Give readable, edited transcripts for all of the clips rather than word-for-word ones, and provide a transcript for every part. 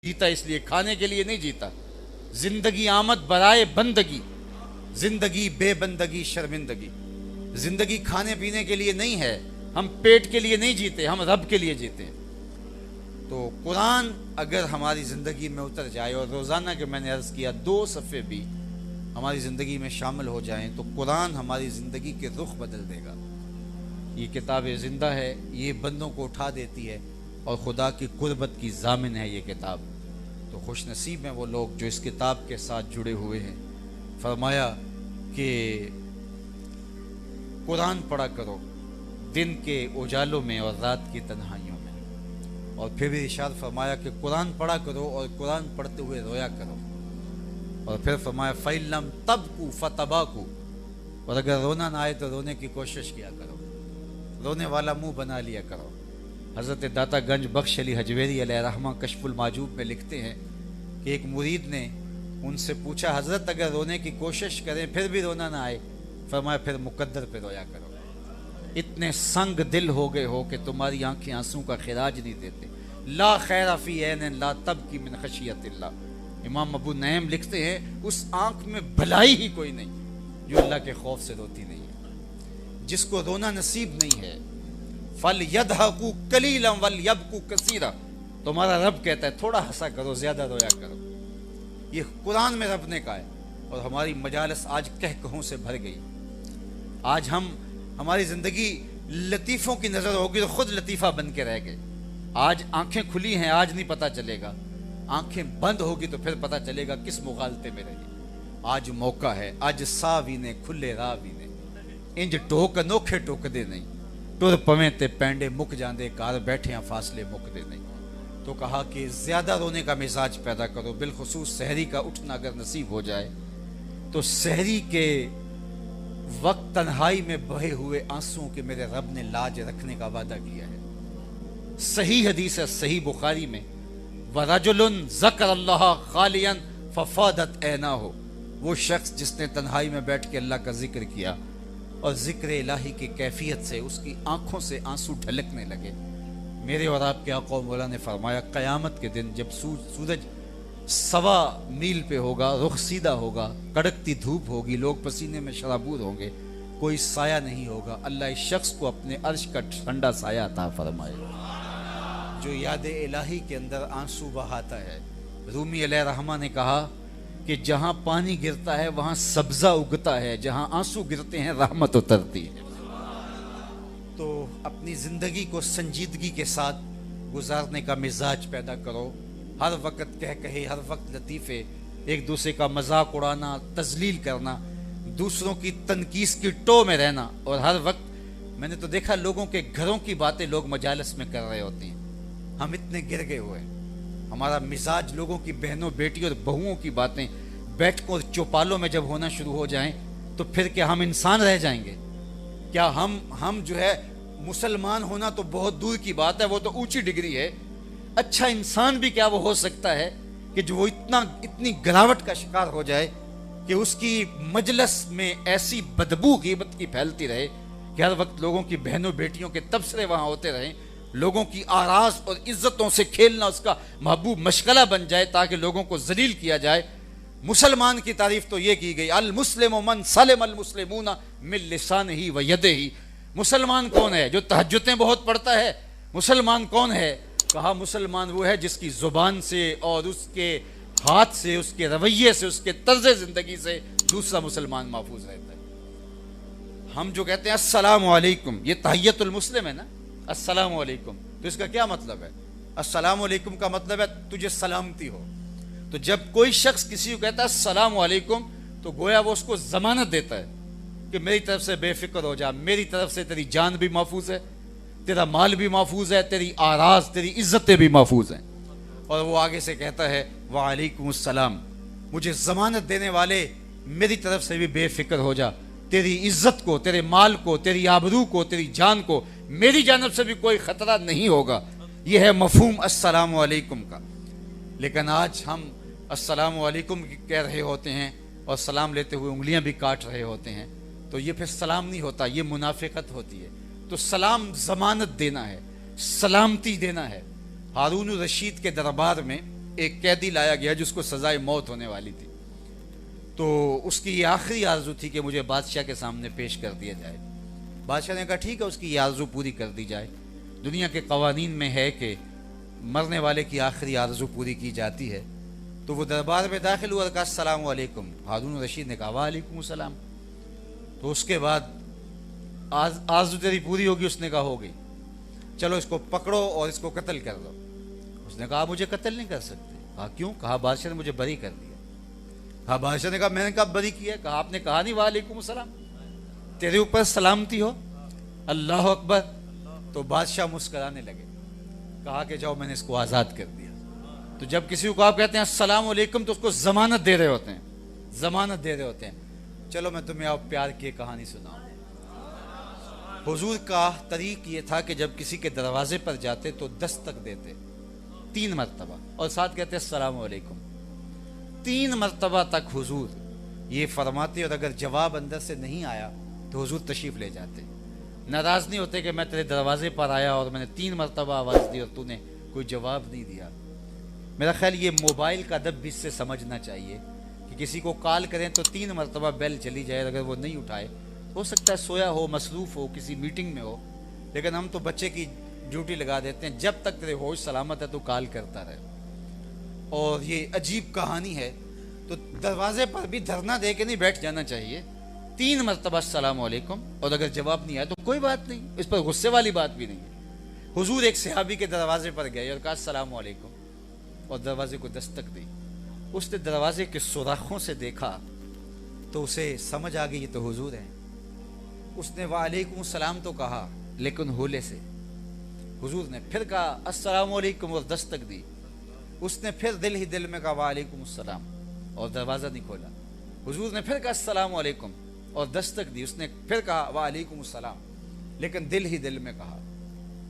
جیتا اس لیے کھانے کے لیے نہیں جیتا. زندگی آمد برائے بندگی، زندگی بے بندگی شرمندگی. زندگی کھانے پینے کے لیے نہیں ہے، ہم پیٹ کے لیے نہیں جیتے، ہم رب کے لیے جیتے ہیں. تو قرآن اگر ہماری زندگی میں اتر جائے اور روزانہ کے میں نے عرض کیا 2 صفحے بھی ہماری زندگی میں شامل ہو جائیں تو قرآن ہماری زندگی کے رخ بدل دے گا. یہ کتاب زندہ ہے، یہ بندوں کو اٹھا دیتی ہے اور خدا کی قربت کی ضامن ہے یہ کتاب. تو خوش نصیب ہیں وہ لوگ جو اس کتاب کے ساتھ جڑے ہوئے ہیں. فرمایا کہ قرآن پڑھا کرو دن کے اجالوں میں اور رات کی تنہائیوں میں. اور پھر بھی ارشاد فرمایا کہ قرآن پڑھا کرو اور قرآن پڑھتے ہوئے رویا کرو. اور پھر فرمایا فَإِن لَمْ تَبْكُوا فَتَبَاكُوا، اور اگر رونا نہ آئے تو رونے کی کوشش کیا کرو، رونے والا منہ بنا لیا کرو. حضرت داتا گنج بخش علی حجویری علیہ رحمہ کشف المعجوب میں لکھتے ہیں کہ ایک مرید نے ان سے پوچھا حضرت اگر رونے کی کوشش کریں پھر بھی رونا نہ آئے، فرمایا پھر مقدر پہ رویا کرو. اتنے سنگ دل ہو گئے ہو کہ تمہاری آنکھیں آنسوں کا خراج نہیں دیتے. لا خیر فی عین لا تبکی من خشیت اللہ. امام ابو نعیم لکھتے ہیں اس آنکھ میں بھلائی ہی کوئی نہیں جو اللہ کے خوف سے روتی نہیں ہے. جس کو رونا نصیب نہیں ہے فَلْيَضْحَكُوا قَلِيلًا وَلْيَبْكُوا كَثِيرًا، تمہارا رب کہتا ہے تھوڑا ہنسا کرو زیادہ رویا کرو. یہ قرآن میں رب نے کہا ہے. اور ہماری مجالس آج کہکہوں سے بھر گئی. آج ہماری زندگی لطیفوں کی نظر ہوگی تو خود لطیفہ بن کے رہ گئے. آج آنکھیں کھلی ہیں آج نہیں پتہ چلے گا، آنکھیں بند ہوگی تو پھر پتہ چلے گا کس مغالطے میں رہی. آج موقع ہے، آج ساوی نے کھلے راوی نے انج ٹوک انوکھے ٹوک دے نہیں، ٹر پویں تے پینڈے مک جاندے کار بیٹھے ہیں فاصلے مک دے نہیں. تو کہا کہ زیادہ رونے کا مزاج پیدا کرو، بالخصوص سحری کا اٹھنا اگر نصیب ہو جائے تو سحری کے وقت تنہائی میں بہے ہوئے آنسوں کے میرے رب نے لاج رکھنے کا وعدہ کیا ہے. صحیح حدیث ہے صحیح بخاری میں وَرَجُلٌ ذَكَرَ اللَّهَ خَالِيًا فَفَاضَتْ عَيْنَاهُ، وہ شخص جس نے تنہائی میں بیٹھ کے اللہ کا ذکر کیا اور ذکر الہی کی کیفیت سے اس کی آنکھوں سے آنسو ڈھلکنے لگے. میرے اور آپ کے آقا و مولا نے فرمایا قیامت کے دن جب سورج 1.25 میل پہ ہوگا، رخ سیدھا ہوگا، کڑکتی دھوپ ہوگی، لوگ پسینے میں شرابور ہوں گے، کوئی سایہ نہیں ہوگا، اللہ اس شخص کو اپنے عرش کا ٹھنڈا سایہ عطا فرمائے جو یاد الہی کے اندر آنسو بہاتا ہے. رومی علیہ رحمہ نے کہا کہ جہاں پانی گرتا ہے وہاں سبزہ اگتا ہے، جہاں آنسو گرتے ہیں رحمت اترتی ہے. تو اپنی زندگی کو سنجیدگی کے ساتھ گزارنے کا مزاج پیدا کرو. ہر وقت کہے ہر وقت لطیفے، ایک دوسرے کا مذاق اڑانا، تذلیل کرنا، دوسروں کی تنقیص کی ٹو میں رہنا. اور ہر وقت میں نے تو دیکھا لوگوں کے گھروں کی باتیں لوگ مجالس میں کر رہے ہوتے ہیں. ہم اتنے گر گئے ہوئے، ہمارا مزاج لوگوں کی بہنوں بیٹی اور بہوؤں کی باتیں بیٹھکوں اور چوپالوں میں جب ہونا شروع ہو جائیں تو پھر کیا ہم انسان رہ جائیں گے؟ کیا ہم جو ہے مسلمان ہونا تو بہت دور کی بات ہے، وہ تو اونچی ڈگری ہے. اچھا انسان بھی کیا وہ ہو سکتا ہے کہ جو وہ اتنی گراوٹ کا شکار ہو جائے کہ اس کی مجلس میں ایسی بدبو غیبت کی پھیلتی رہے کہ ہر وقت لوگوں کی بہنوں بیٹیوں کے تبصرے وہاں ہوتے رہیں، لوگوں کی آراز اور عزتوں سے کھیلنا اس کا محبوب مشغلہ بن جائے تاکہ لوگوں کو ذلیل کیا جائے. مسلمان کی تعریف تو یہ کی گئی المسلم من سلم المسلمون من لسانہ و یدہ. مسلمان کون ہے؟ جو تہجدیں بہت پڑھتا ہے. مسلمان کون ہے؟ کہا مسلمان وہ ہے جس کی زبان سے اور اس کے ہاتھ سے، اس کے رویے سے، اس کے طرز زندگی سے دوسرا مسلمان محفوظ رہتا ہے. ہم جو کہتے ہیں السلام علیکم، یہ تحیت المسلم ہے نا، السلام علیکم. تو اس کا کیا مطلب ہے؟ السلام علیکم کا مطلب ہے تجھے سلامتی ہو. تو جب کوئی شخص کسی کو کہتا ہے السلام علیکم تو گویا وہ اس کو ضمانت دیتا ہے کہ میری طرف سے بے فکر ہو جا، میری طرف سے تیری جان بھی محفوظ ہے، تیرا مال بھی محفوظ ہے، تیری آراز، تیری عزتیں بھی محفوظ ہیں. اور وہ آگے سے کہتا ہے وعلیکم السلام، مجھے ضمانت دینے والے میری طرف سے بھی بے فکر ہو جا، تیری عزت کو، تیرے مال کو، تیری آبرو کو، تیری جان کو میری جانب سے بھی کوئی خطرہ نہیں ہوگا. یہ ہے مفہوم السلام علیکم کا. لیکن آج ہم السلام علیکم کہہ رہے ہوتے ہیں اور سلام لیتے ہوئے انگلیاں بھی کاٹ رہے ہوتے ہیں. تو یہ پھر سلام نہیں ہوتا، یہ منافقت ہوتی ہے. تو سلام ضمانت دینا ہے، سلامتی دینا ہے. ہارون الرشید کے دربار میں ایک قیدی لایا گیا جس کو سزائے موت ہونے والی تھی، تو اس کی یہ آخری آرزو تھی کہ مجھے بادشاہ کے سامنے پیش کر دیا جائے۔ بادشاہ نے کہا ٹھیک ہے، اس کی یہ آرزو پوری کر دی جائے۔ دنیا کے قوانین میں ہے کہ مرنے والے کی آخری آرزو پوری کی جاتی ہے۔ تو وہ دربار میں داخل ہوا اور کہا السلام علیکم۔ ہارون الرشید نے کہا وعلیکم السلام۔ تو اس کے بعد آرزو تیری پوری ہوگی؟ اس نے کہا ہو گئی، چلو اس کو پکڑو اور اس کو قتل کر دو۔ اس نے کہا مجھے قتل نہیں کر سکتے۔ کہا کیوں؟ کہا بادشاہ نے مجھے بری کر دیا۔ کہا بادشاہ نے کہا میں نے کب بری کیا؟ کہا آپ نے کہا نہیں وعلیکم السلام، تیرے اوپر سلامتی ہو۔ اللہ اکبر۔ تو بادشاہ مسکرانے لگے، کہا کہ جاؤ میں نے اس کو آزاد کر دیا۔ تو جب کسی کو آپ کہتے ہیں السلام علیکم تو اس کو ضمانت دے رہے ہوتے ہیں، ضمانت دے رہے ہوتے ہیں۔ چلو میں تمہیں آپ پیار کی کہانی سناؤں۔ حضور کا طریق یہ تھا کہ جب کسی کے دروازے پر جاتے تو دستک دیتے 3 مرتبہ اور ساتھ کہتے السلام علیکم۔ 3 مرتبہ تک حضور یہ فرماتے، اور اگر جواب اندر سے نہیں آیا تو حضور تشریف لے جاتے۔ ناراض نہیں ہوتے کہ میں تیرے دروازے پر آیا اور میں نے 3 مرتبہ آواز دی اور تو نے کوئی جواب نہیں دیا۔ میرا خیال یہ موبائل کا ادب بھی اس سے سمجھنا چاہیے کہ کسی کو کال کریں تو 3 مرتبہ بیل چلی جائے، اگر وہ نہیں اٹھائے ہو سکتا ہے سویا ہو، مصروف ہو، کسی میٹنگ میں ہو، لیکن ہم تو بچے کی ڈیوٹی لگا دیتے ہیں جب تک تیرے ہوش سلامت ہے تو کال کرتا رہے۔ اور یہ عجیب کہانی ہے، تو دروازے پر بھی دھرنا دے کے نہیں بیٹھ جانا چاہیے۔ 3 مرتبہ السلام علیکم، اور اگر جواب نہیں آیا تو کوئی بات نہیں، اس پر غصے والی بات بھی نہیں ہے۔ حضور ایک صحابی کے دروازے پر گئے اور کہا السلام علیکم، اور دروازے کو دستک دی۔ اس نے دروازے کے سوراخوں سے دیکھا تو اسے سمجھ آ گئی یہ تو حضور ہیں۔ اس نے وعلیکم السلام تو کہا لیکن ہولے سے۔ حضور نے پھر کہا السلام علیکم اور دستک دی۔ اس نے پھر دل ہی دل میں کہا وعلیکم السلام اور دروازہ نہیں کھولا۔ حضور نے پھر کہا السلام علیکم اور دستک دی۔ اس نے پھر کہا وعلیکم السلام، لیکن دل ہی دل میں کہا۔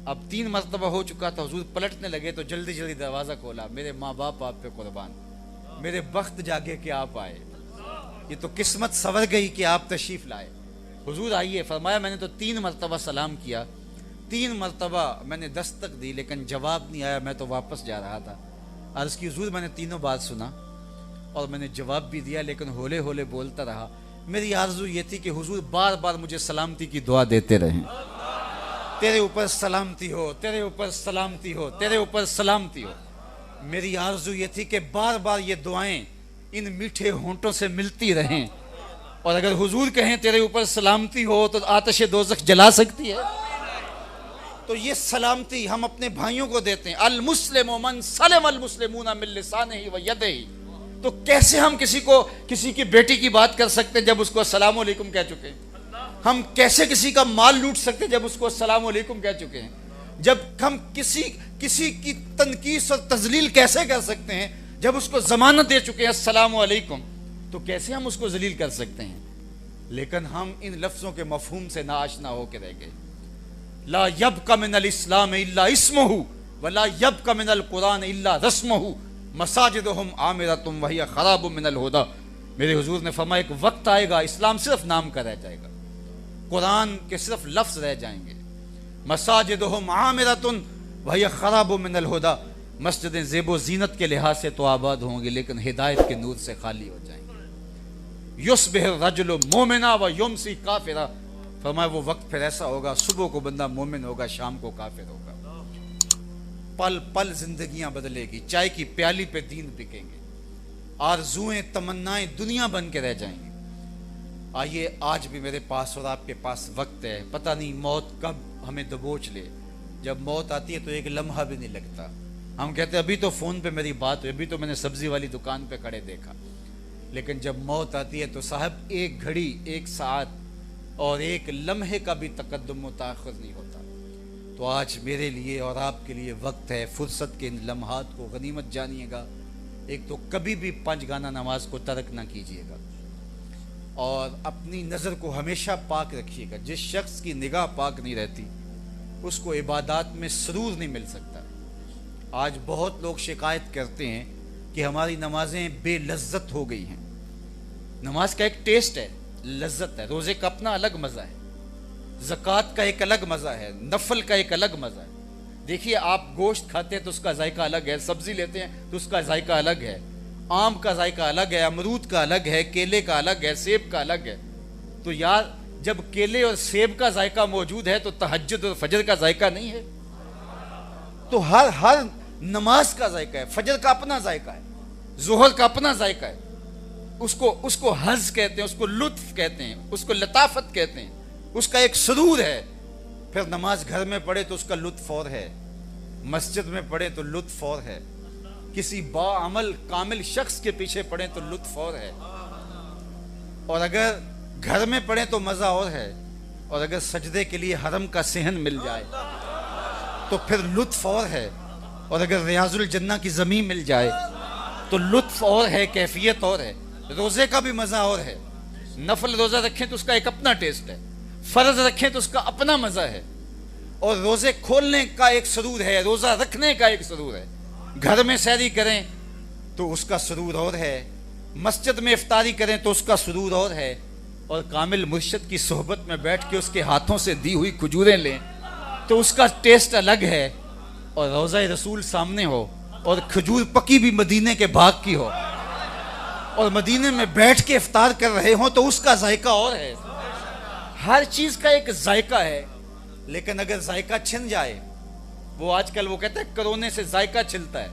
اب 3 مرتبہ ہو چکا تھا، حضور پلٹنے لگے تو جلدی جلدی دروازہ کھولا۔ میرے ماں باپ آپ پہ قربان، میرے بخت جاگے کہ آپ آئے، یہ تو قسمت سنور گئی کہ آپ تشریف لائے۔ حضور آئیے۔ فرمایا میں نے تو 3 مرتبہ سلام کیا، 3 مرتبہ میں نے دستک دی، لیکن جواب نہیں آیا، میں تو واپس جا رہا تھا۔ عرض کی حضور میں نے تینوں بات سنا اور میں نے جواب بھی دیا، لیکن ہولے ہولے بولتا رہا۔ میری آرزو یہ تھی کہ حضور بار بار مجھے سلامتی کی دعا دیتے رہیں، تیرے اوپر سلامتی ہو، تیرے اوپر سلامتی ہو، تیرے اوپر سلامتی ہو۔ میری آرزو یہ تھی کہ بار بار یہ دعائیں ان میٹھے ہونٹوں سے ملتی رہیں، اور اگر حضور کہیں تیرے اوپر سلامتی ہو تو آتش دوزخ جلا سکتی ہے۔ تو یہ سلامتی ہم اپنے بھائیوں کو دیتے ہیں۔ المسلم من سلم المسلمون من لسانہ و یدہ۔ تو کیسے ہم کسی کی بیٹی کی بات کر سکتے ہیں جب اس کو السلام علیکم کہہ چکے ہیں؟ ہم کیسے کسی کا مال لوٹ سکتے ہیں جب اس کو السلام علیکم کہہ چکے ہیں؟ جب ہم کسی کی تنقیص اور تذلیل کیسے کر سکتے ہیں جب اس کو ضمانت دے چکے ہیں السلام علیکم؟ تو کیسے ہم اس کو ذلیل کر سکتے ہیں؟ لیکن ہم ان لفظوں کے مفہوم سے ناآشنا ہو کے رہ گئے۔ لا یبق من الاسلام الا اسمہ ولا یبق من القرآن الا رسمہ مساجدہم عامرۃ وہی خراب من الہدی۔ میرے حضور نے فرمایا ایک وقت آئے گا اسلام صرف نام کا رہ جائے گا، قرآن کے صرف لفظ رہ جائیں گے۔ مساجدہم عامرۃ وہی خراب من الہدی، مسجدیں زیب و زینت کے لحاظ سے تو آباد ہوں گی لیکن ہدایت کے نور سے خالی ہو جائیں گے۔ یصبح الرجل مومنا و یمسی کافرا، فرمایا وہ وقت پھر ایسا ہوگا صبح کو بندہ مومن ہوگا، شام کو کافر ہوگا۔ پل پل زندگیاں بدلے گی، چائے کی پیالی پہ دین بکیں گے، آرزوئیں تمنائیں دنیا بن کے رہ جائیں گی۔ آئیے آج بھی میرے پاس اور آپ کے پاس وقت ہے، پتہ نہیں موت کب ہمیں دبوچ لے۔ جب موت آتی ہے تو ایک لمحہ بھی نہیں لگتا۔ ہم کہتے ہیں ابھی تو فون پہ میری بات ہوئی، ابھی تو میں نے سبزی والی دکان پہ کھڑے دیکھا، لیکن جب موت آتی ہے تو صاحب ایک گھڑی، ایک ساعت اور ایک لمحے کا بھی تقدم و تاخر نہیں ہوتا۔ تو آج میرے لیے اور آپ کے لیے وقت ہے، فرصت کے ان لمحات کو غنیمت جانیے گا۔ ایک تو کبھی بھی 5 گانا نماز کو ترک نہ کیجیے گا، اور اپنی نظر کو ہمیشہ پاک رکھیے گا۔ جس شخص کی نگاہ پاک نہیں رہتی اس کو عبادات میں سرور نہیں مل سکتا۔ آج بہت لوگ شکایت کرتے ہیں کہ ہماری نمازیں بے لذت ہو گئی ہیں۔ نماز کا ایک ٹیسٹ ہے، لذت ہے، روزے کا اپنا الگ مزہ ہے، زکوٰۃ کا ایک الگ مزہ ہے، نفل کا ایک الگ مزہ ہے۔ دیکھیے آپ گوشت کھاتے ہیں تو اس کا ذائقہ الگ ہے، سبزی لیتے ہیں تو اس کا ذائقہ الگ ہے، آم کا ذائقہ الگ ہے، امرود کا الگ ہے، کیلے کا الگ ہے، سیب کا الگ ہے۔ تو یار جب کیلے اور سیب کا ذائقہ موجود ہے تو تہجد اور فجر کا ذائقہ نہیں ہے؟ تو ہر نماز کا ذائقہ ہے، فجر کا اپنا ذائقہ ہے، ظہر کا اپنا ذائقہ ہے، اس کو حظ کہتے ہیں، اس کو لطف کہتے ہیں، اس کو لطافت کہتے ہیں، اس کا ایک سرور ہے۔ پھر نماز گھر میں پڑھے تو اس کا لطف اور ہے، مسجد میں پڑھے تو لطف اور ہے، کسی باعمل کامل شخص کے پیچھے پڑھیں تو لطف اور ہے، اور اگر گھر میں پڑھیں تو مزہ اور ہے، اور اگر سجدے کے لیے حرم کا صحن مل جائے تو پھر لطف اور ہے، اور اگر ریاض الجنہ کی زمین مل جائے تو لطف اور ہے، کیفیت اور ہے۔ روزے کا بھی مزہ اور ہے، نفل روزہ رکھیں تو اس کا ایک اپنا ٹیسٹ ہے، فرض رکھیں تو اس کا اپنا مزہ ہے، اور روزے کھولنے کا ایک سرور ہے، روزہ رکھنے کا ایک سرور ہے، گھر میں سحری کریں تو اس کا سرور اور ہے، مسجد میں افطاری کریں تو اس کا سرور اور ہے، اور کامل مرشد کی صحبت میں بیٹھ کے اس کے ہاتھوں سے دی ہوئی کھجوریں لیں تو اس کا ٹیسٹ الگ ہے، اور روضہ رسول سامنے ہو اور کھجور پکی بھی مدینے کے باغ کی ہو اور مدینے میں بیٹھ کے افطار کر رہے ہوں تو اس کا ذائقہ اور ہے۔ ہر چیز کا ایک ذائقہ ہے، لیکن اگر ذائقہ چھن جائے، وہ آج کل وہ کہتے ہیں کرونے سے ذائقہ چھلتا ہے،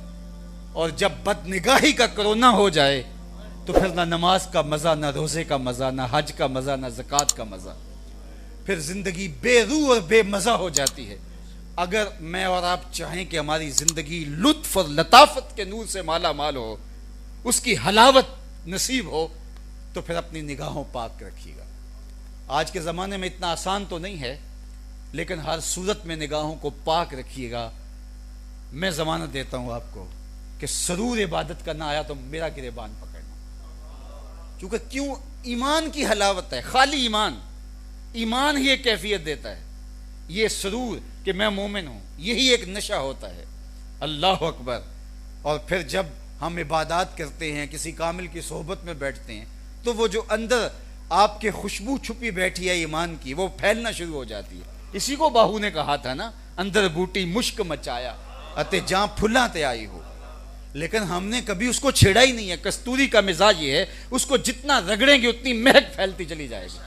اور جب بد نگاہی کا کرونا ہو جائے تو پھر نہ نماز کا مزہ، نہ روزے کا مزہ، نہ حج کا مزہ، نہ زکوٰۃ کا مزہ، پھر زندگی بے روح اور بے مزہ ہو جاتی ہے۔ اگر میں اور آپ چاہیں کہ ہماری زندگی لطف اور لطافت کے نور سے مالا مال ہو، اس کی حلاوت نصیب ہو، تو پھر اپنی نگاہوں پاک رکھیے گا۔ آج کے زمانے میں اتنا آسان تو نہیں ہے، لیکن ہر صورت میں نگاہوں کو پاک رکھیے گا۔ میں ضمانت دیتا ہوں آپ کو کہ سرور عبادت کا نہ آیا تو میرا گریبان پکڑنا، کیونکہ کیوں؟ ایمان کی حلاوت ہے، خالی ایمان ہی ایک کیفیت دیتا ہے، یہ سرور کہ میں مومن ہوں، یہی ایک نشہ ہوتا ہے۔ اللہ اکبر۔ اور پھر جب ہم عبادات کرتے ہیں، کسی کامل کی صحبت میں بیٹھتے ہیں، تو وہ جو اندر آپ کے خوشبو چھپی بیٹھی ہے ایمان کی، وہ پھیلنا شروع ہو جاتی ہے۔ اسی کو باہو نے کہا تھا نا، اندر بوٹی مشک مچایا اتے جاں پھلاں تے آئی ہو، لیکن ہم نے کبھی اس کو چھیڑا ہی نہیں ہے۔ کستوری کا مزاج یہ ہے، اس کو جتنا رگڑیں گے اتنی مہک پھیلتی چلی جائے گی،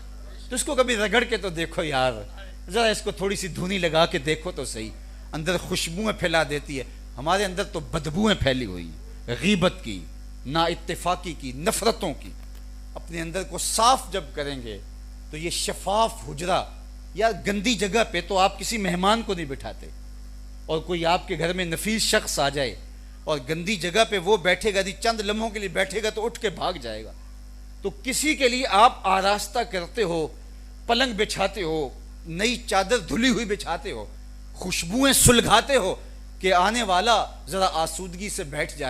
تو اس کو کبھی رگڑ کے تو دیکھو یار، ذرا اس کو تھوڑی سی دھونی لگا کے دیکھو تو صحیح، اندر خوشبوئیں پھیلا دیتی ہے۔ ہمارے اندر تو بدبوئیں پھیلی ہوئی ہیں، غیبت کی، نا اتفاقی کی، نفرتوں کی۔ اپنے اندر کو صاف جب کریں گے تو یہ شفاف حجرہ، یا گندی جگہ پہ تو آپ کسی مہمان کو نہیں بٹھاتے، اور کوئی آپ کے گھر میں نفیس شخص آ جائے اور گندی جگہ پہ وہ بیٹھے گا، چند لمحوں کے لیے بیٹھے گا تو اٹھ کے بھاگ جائے گا۔ تو کسی کے لیے آپ آراستہ کرتے ہو، پلنگ بچھاتے ہو، نئی چادر دھلی ہوئی بچھاتے ہو، خوشبوئیں سلگھاتے ہو کہ آنے والا ذرا آسودگی سے بیٹھ جائے۔